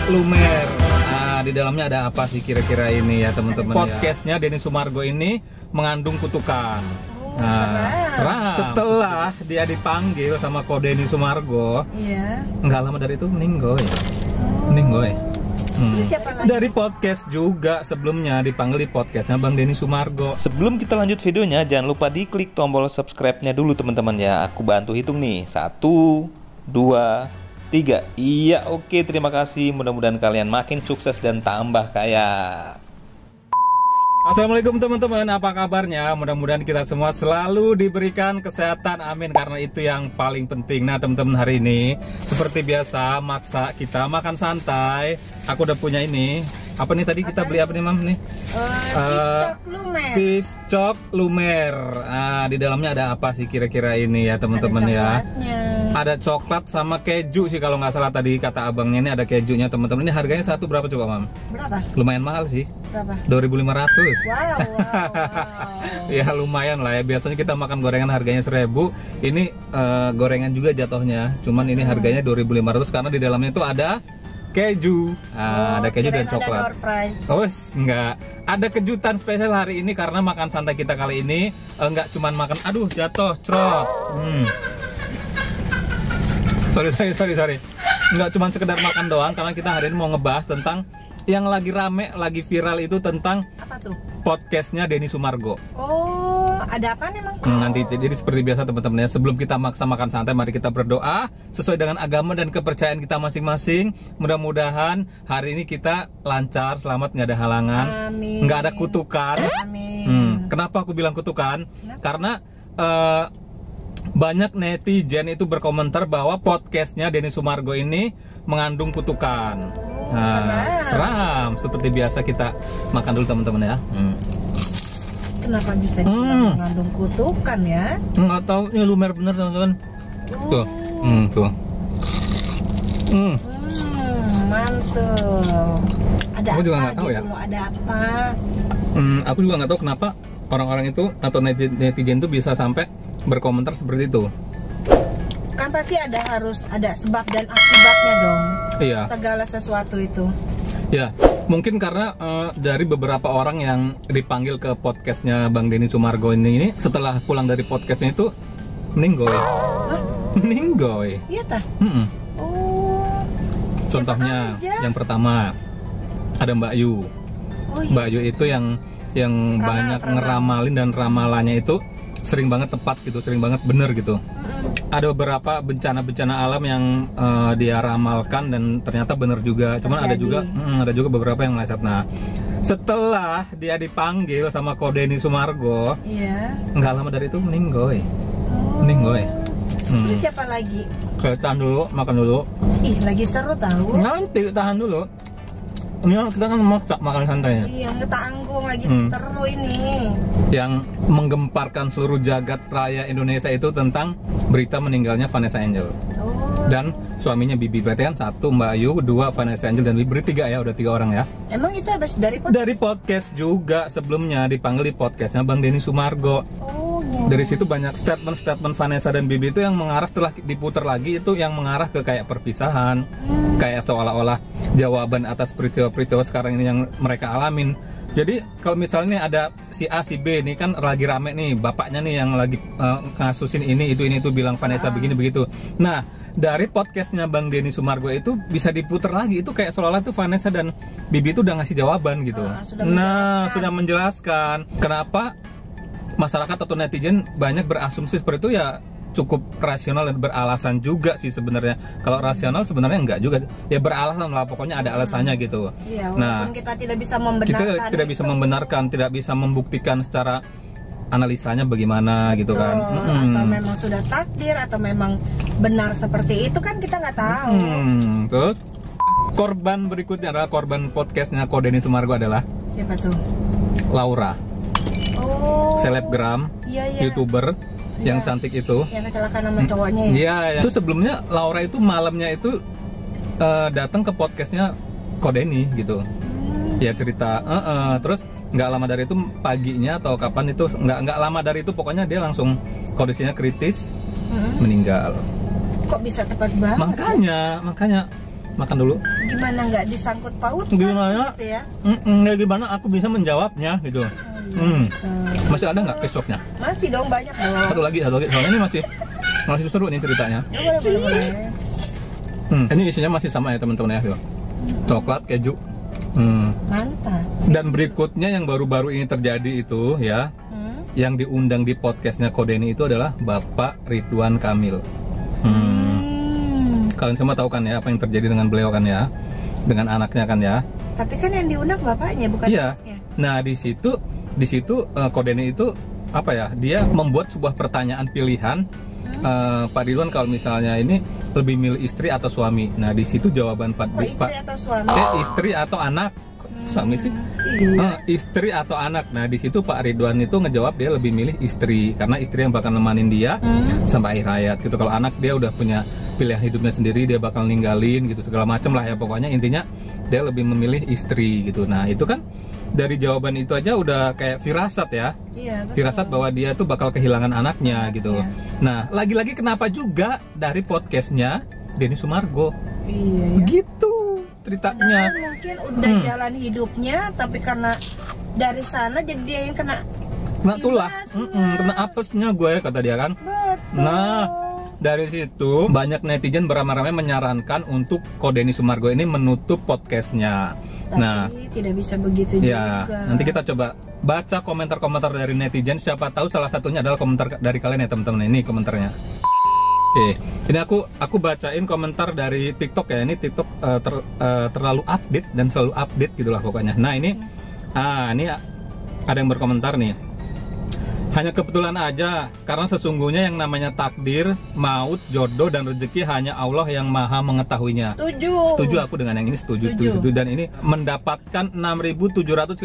Lumer. Nah, di dalamnya ada apa sih kira-kira ini ya teman-teman? Podcastnya Denny Sumargo ini mengandung kutukan. Seram. Setelah dia dipanggil sama Ko Denny Sumargo, nggak lama dari itu meninggoy. Dari podcast juga sebelumnya dipanggil di podcastnya Bang Denny Sumargo. Sebelum kita lanjut videonya, jangan lupa diklik tombol subscribe-nya dulu teman-teman ya. Aku bantu hitung nih. 1, 2, 3. Iya, oke, terima kasih. Mudah-mudahan kalian makin sukses dan tambah kaya. Assalamualaikum teman-teman, apa kabarnya? Mudah-mudahan kita semua selalu diberikan kesehatan, amin, karena itu yang paling penting. Nah teman-teman, hari ini seperti biasa maksa kita makan santai. Aku udah punya ini. Apa nih tadi kita beli apa nih Mam nih? Piscok Lumer. Di dalamnya ada apa sih kira-kira ini ya teman-teman ya? Ada coklat sama keju sih kalau nggak salah tadi kata abangnya. Ini ada kejunya teman-teman. Ini harganya satu berapa coba Mam? Berapa? Lumayan mahal sih. Berapa? 2.500. Wow. Ya lumayan lah ya. Biasanya kita makan gorengan harganya 1.000. Ini gorengan juga jatuhnya. Cuman ini harganya 2.500 karena di dalamnya itu ada keju. Ada keju dan coklat. Oh, enggak. Ada kejutan spesial hari ini karena makan santai kita kali ini enggak cuman makan. Aduh, jatuh, crot. Sorry. Enggak cuman sekedar makan doang karena kita hari ini mau ngebahas tentang yang lagi rame, lagi viral itu tentang apa tuh? Podcastnya Denny Sumargo. Oh, ada apa nih Mang? Nanti jadi seperti biasa teman-teman ya, sebelum kita maksa makan santai, mari kita berdoa sesuai dengan agama dan kepercayaan kita masing-masing. Mudah-mudahan hari ini kita lancar, selamat, nggak ada halangan, nggak ada kutukan. Amin. Kenapa aku bilang kutukan? Karena banyak netizen itu berkomentar bahwa podcastnya Denny Sumargo ini mengandung kutukan. Seram. Seperti biasa kita makan dulu teman-teman ya. Kenapa bisa mengandung kutukan ya? Nggak tahu, ini lumer bener teman-teman. Tuh. Mantul. Ada aku apa juga nggak tahu gitu, ya. Ada apa? Aku juga nggak tahu kenapa orang-orang itu atau netizen itu bisa sampai berkomentar seperti itu. Kan pasti harus ada sebab dan akibatnya dong. Iya. Segala sesuatu itu. Ya, mungkin karena dari beberapa orang yang dipanggil ke podcastnya Bang Denny Sumargo ini setelah pulang dari podcastnya itu meninggoy. Meninggoy. Iya tah? Oh. Contohnya yang pertama ada Mbak Yu. Mbak Yu itu yang banyak ngeramalin dan ramalannya itu sering banget tepat gitu, sering banget bener gitu. Ada beberapa bencana-bencana alam yang dia ramalkan dan ternyata bener juga. Cuman ada juga beberapa yang meleset. Nah, setelah dia dipanggil sama Ko Denny Sumargo, nggak lama dari itu meninggoy. Terus siapa lagi? Tahan dulu, makan dulu. Ih, lagi seru tahu. Nanti tahan dulu. Ini kita kan maksa makan santainya. Iya, ketanggung lagi seru ini. Yang menggemparkan seluruh jagat raya Indonesia itu tentang berita meninggalnya Vanessa Angel dan suaminya Bibi. Berarti kan 1 Mbak Ayu, 2 Vanessa Angel dan Bibi. 3 ya, udah 3 orang ya. Emang itu habis dari podcast? Dari podcast juga sebelumnya dipanggil di podcastnya Bang Denny Sumargo. Dari situ banyak statement Vanessa dan Bibi itu yang mengarah, setelah diputar lagi itu yang mengarah ke kayak perpisahan, kayak seolah-olah jawaban atas peristiwa-peristiwa sekarang ini yang mereka alamin. Jadi kalau misalnya ada si A si B ini kan lagi rame nih, bapaknya nih yang lagi ngasusin ini itu bilang Vanessa begini begitu. Nah dari podcastnya Bang Denny Sumargo itu bisa diputar lagi, itu kayak seolah-olah tuh Vanessa dan Bibi itu udah ngasih jawaban gitu. Sudah menjelaskan kenapa masyarakat atau netizen banyak berasumsi seperti itu. Ya cukup rasional dan beralasan juga sih sebenarnya. Kalau rasional sebenarnya enggak juga. Ya beralasan lah, pokoknya ada alasannya gitu. Iya, nah, kita tidak bisa membenarkan. Kita tidak bisa membenarkan, tidak bisa membuktikan secara analisanya bagaimana gitu kan. Atau memang sudah takdir atau memang benar seperti itu kan kita nggak tahu. Terus korban berikutnya adalah korban podcastnya Ko Denny Sumargo adalah siapa tuh? Laura. Selebgram, YouTuber yang cantik itu, yang kecelakaan sama cowoknya ya? Iya. Itu sebelumnya Laura itu malamnya itu datang ke podcastnya Ko Denny gitu. Ya cerita, terus nggak lama dari itu paginya atau kapan itu nggak lama dari itu pokoknya dia langsung kondisinya kritis, meninggal. Kok bisa tepat banget? Makanya makan dulu. Gimana nggak disangkut paut? Gimana? Gitu ya? Gimana aku bisa menjawabnya gitu. Masih ada nggak besoknya? Masih dong, banyak dong. Satu lagi. Soalnya ini masih seru nih ceritanya. Boleh. Ini isinya masih sama ya teman-teman ya. Coklat, keju. Mantap. Dan berikutnya yang baru-baru ini terjadi itu ya, yang diundang di podcastnya Kodeni itu adalah Bapak Ridwan Kamil. Kalian semua tahu kan ya apa yang terjadi dengan beliau kan ya, dengan anaknya kan ya. Tapi kan yang diundang bapaknya bukan Iya. anaknya. Nah di situ Kodeni itu apa ya? Dia membuat sebuah pertanyaan pilihan. Pak Ridwan kalau misalnya ini lebih milih istri atau suami. Nah di situ jawaban Pak Istri atau suami? Istri atau anak. Suami sih. Iya. Istri atau anak. Nah di situ Pak Ridwan itu ngejawab dia lebih milih istri karena istri yang bakal nemanin dia sampai akhir hayat gitu. Kalau anak dia udah punya pilihan hidupnya sendiri, dia bakal ninggalin gitu segala macem lah ya, pokoknya intinya dia lebih memilih istri gitu. Nah itu kan dari jawaban itu aja udah kayak firasat ya. Iya, betul. Firasat bahwa dia tuh bakal kehilangan anaknya gitu. Nah lagi-lagi kenapa juga dari podcastnya Denny Sumargo. Iya. Gitu ceritanya. Mungkin udah jalan hidupnya, tapi karena dari sana jadi dia yang kena tulah, imbasnya. kena apesnya gue kata dia kan. Betul. Nah dari situ banyak netizen beramai-ramai menyarankan untuk Kodeni Sumargo ini menutup podcastnya. Tapi Nah tidak bisa begitu ya juga. nanti kita coba baca komentar-komentar dari netizen. Siapa tahu salah satunya adalah komentar dari kalian ya teman-teman. Ini komentarnya. Oke, ini aku bacain komentar dari TikTok ya. Ini TikTok terlalu update dan selalu update gitulah pokoknya. Nah ini ada yang berkomentar nih. Hanya kebetulan aja, karena sesungguhnya yang namanya takdir, maut, jodoh dan rezeki hanya Allah yang maha mengetahuinya. Setuju aku dengan yang ini, setuju. Dan ini mendapatkan 6.752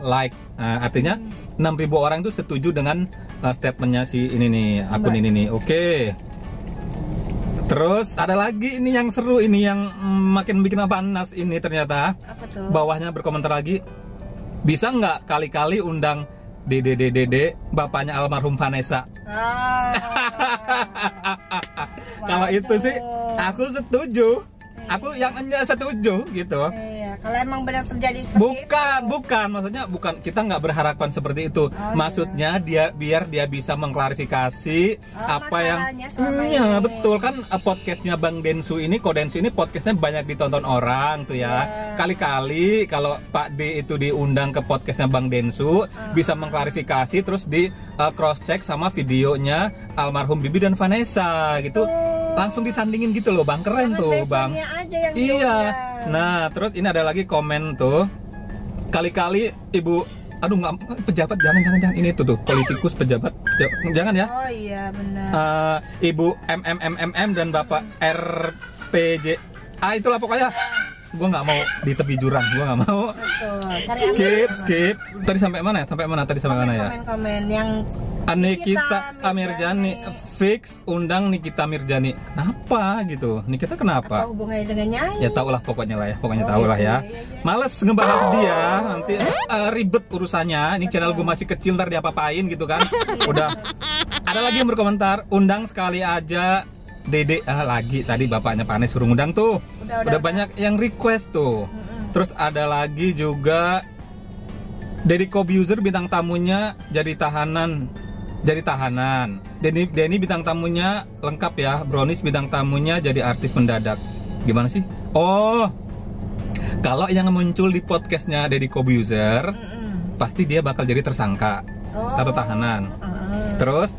like. Nah, artinya 6.000 orang itu setuju dengan statementnya si ini nih, akun ini nih. Oke. Terus ada lagi ini yang seru, ini yang makin bikin panas ini ternyata. Apa tuh? Bawahnya berkomentar lagi, bisa nggak kali-kali undang Dede bapaknya almarhum Vanessa. Kalau itu sih aku setuju. Aku yang enggak setuju gitu. Iya, kalau emang benar terjadi seperti Bukan, maksudnya bukan, kita nggak berharapan seperti itu. Maksudnya biar dia bisa mengklarifikasi apa yang betul kan. Podcastnya Bang Densu ini, Kodensu ini podcastnya banyak ditonton orang tuh ya. Kali-kali kalau Pak D itu diundang ke podcastnya Bang Densu bisa mengklarifikasi, terus di cross check sama videonya almarhum Bibi dan Vanessa gitu. Langsung disandingin gitu loh Bang, keren tuh Bang. Aja yang iya. diundang. Nah, terus ini ada lagi komen tuh. Kali-kali Ibu, aduh nggak, pejabat jangan ini tuh politikus pejabat jangan ya. Oh iya benar. Ibu MMMMM dan Bapak RPJ. Itulah pokoknya. Gue nggak mau di tepi jurang, gue nggak mau. Betul. Skip. Tadi sampai mana ya? Komen yang Nikita Mirjani fix undang Nikita Mirjani. Kenapa gitu? Nikita kenapa? Apa hubungannya dengan nyanyi? Ya tau lah pokoknya tahu lah ya. Males ngebahas dia, nanti ribet urusannya. Ini channel gue masih kecil, ntar diapa-apain gitu kan. Udah. Ada lagi yang berkomentar, undang sekali aja Dede. Lagi tadi bapaknya Panes suruh undang tuh. Udah banyak yang request tuh. Terus ada lagi juga Deddy Kobuser bintang tamunya jadi tahanan. Denny bintang tamunya lengkap ya. Brownies bintang tamunya jadi artis mendadak. Gimana sih? Oh, kalau yang muncul di podcastnya Deddy Kobuser pasti dia bakal jadi tersangka atau tahanan. Terus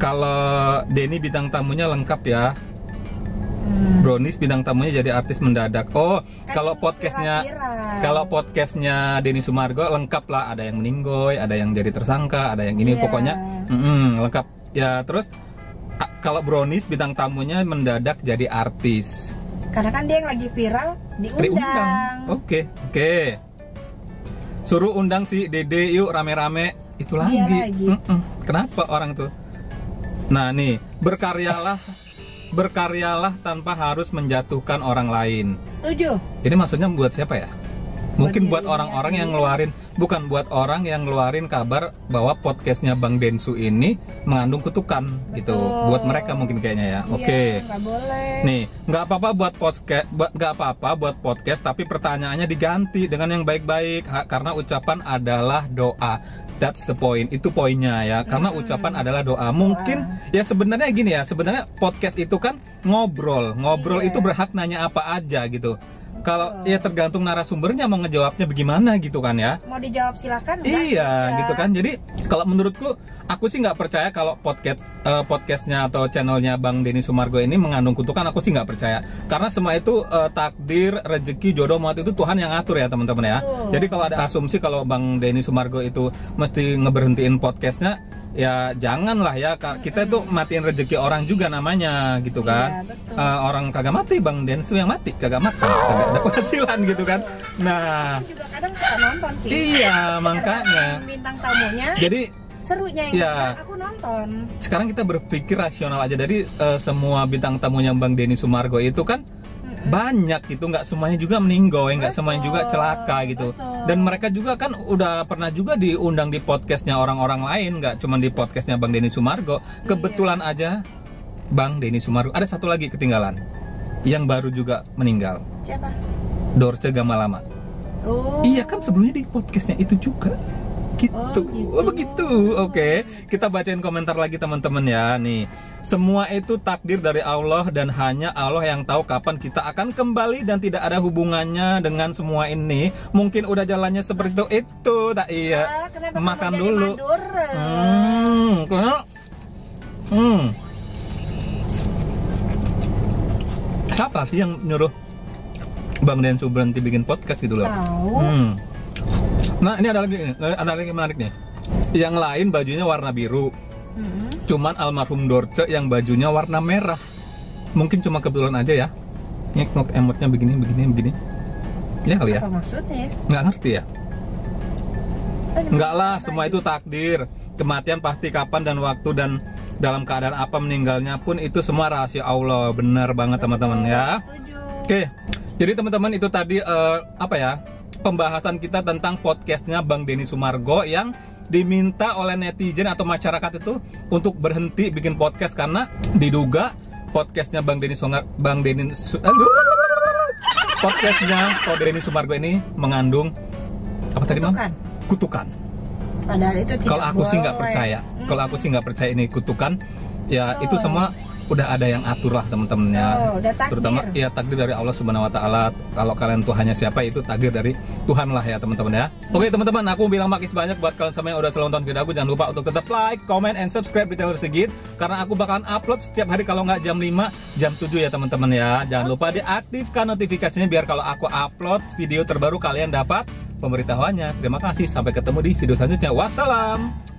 kalau Denny bintang tamunya lengkap ya. Brownies bintang tamunya jadi artis mendadak. Oh, kalau podcastnya Denny Sumargo lengkap lah, ada yang meninggoy, ada yang jadi tersangka, ada yang ini pokoknya lengkap. Ya, terus kalau Brownies bintang tamunya mendadak jadi artis. Karena kan dia yang lagi viral diundang. Oke. Suruh undang si Dede yuk rame-rame. Itu lagi. Kenapa orang tuh? Nah, nih, berkaryalah tanpa harus menjatuhkan orang lain. Setuju. Ini maksudnya buat siapa ya? Mungkin buat orang-orang yang ngeluarin, bukan buat orang yang ngeluarin kabar bahwa podcastnya Bang Densu ini mengandung kutukan gitu. Buat mereka mungkin kayaknya ya. Oke. Nggak boleh. Nih, nggak apa-apa buat podcast, nggak apa-apa buat podcast, tapi pertanyaannya diganti dengan yang baik-baik karena ucapan adalah doa. That's the point. Itu poinnya ya. Karena ucapan adalah doa. Mungkin ya sebenarnya gini ya. Sebenarnya podcast itu kan ngobrol. Ngobrol itu berhak nanya apa aja gitu. Kalau ya tergantung narasumbernya mau ngejawabnya bagaimana gitu kan ya. Mau dijawab silakan. Iya gitu kan. Jadi kalau menurutku aku sih nggak percaya kalau podcastnya atau channelnya Bang Denny Sumargo ini mengandung kutukan. Aku sih nggak percaya. Karena semua itu takdir, rezeki, jodoh, maut itu Tuhan yang ngatur ya teman-teman ya. Jadi kalau ada asumsi kalau Bang Denny Sumargo itu mesti ngeberhentiin podcastnya, ya janganlah ya, kita itu matiin rezeki orang juga namanya gitu kan. Orang kagak mati, Bang Densu yang mati kagak makan, kagak ada penghasilan gitu kan. Nah juga kadang suka nonton sih. Iya makanya Bintang tamunya jadi serunya yang aku nonton. Sekarang kita berpikir rasional aja. Dari semua bintang tamunya Bang Denny Sumargo itu kan banyak gitu, nggak semuanya juga meninggoy, nggak semuanya juga celaka gitu. Dan mereka juga kan udah pernah juga diundang di podcastnya orang-orang lain, nggak cuma di podcastnya Bang Denny Sumargo. Kebetulan aja Bang Denny Sumargo ada satu lagi ketinggalan yang baru juga meninggal. Siapa? Dorce Gamalama. Iya kan sebelumnya di podcastnya itu juga. Gitu. Begitu. Oke. Kita bacain komentar lagi teman-teman ya. Nih, semua itu takdir dari Allah dan hanya Allah yang tahu kapan kita akan kembali dan tidak ada hubungannya dengan semua ini. Mungkin udah jalannya seperti itu tak iya. Makan dulu. Siapa sih yang nyuruh Bang Densu berhenti bikin podcast gitu loh? Nah ini ada lagi menarik nih. Yang lain bajunya warna biru, cuman almarhum Dorce yang bajunya warna merah. Mungkin cuma kebetulan aja ya. Ngek emotnya begini. Ya kali ya. Apa maksudnya? Nggak ngerti ya. Enggak lah, semua itu takdir. Kematian pasti kapan dan waktu dan dalam keadaan apa meninggalnya pun itu semua rahasia Allah. Benar banget teman-teman ya. Oke. Jadi teman-teman itu tadi pembahasan kita tentang podcastnya Bang Denny Sumargo yang diminta oleh netizen atau masyarakat itu untuk berhenti bikin podcast karena diduga podcastnya Bang Denny Sumargo ini mengandung apa tadi Mam? Kutukan. Padahal itu kalau aku sih nggak percaya. Kalau aku sih nggak percaya ini kutukan. Ya itu semua udah ada yang atur lah teman-temannya. Terutama ya takdir dari Allah Subhanahu Wa Taala. Kalau kalian Tuhannya siapa itu takdir dari Tuhan lah ya teman-teman ya. Oke teman-teman, aku bilang makasih banyak buat kalian semua yang udah selalu nonton video aku. Jangan lupa untuk tetap like, comment, and subscribe di channel Sigit karena aku bakalan upload setiap hari kalau nggak jam 5, jam 7 ya teman-teman ya. Jangan lupa diaktifkan notifikasinya biar kalau aku upload video terbaru kalian dapat pemberitahuannya. Terima kasih, sampai ketemu di video selanjutnya. Wassalam.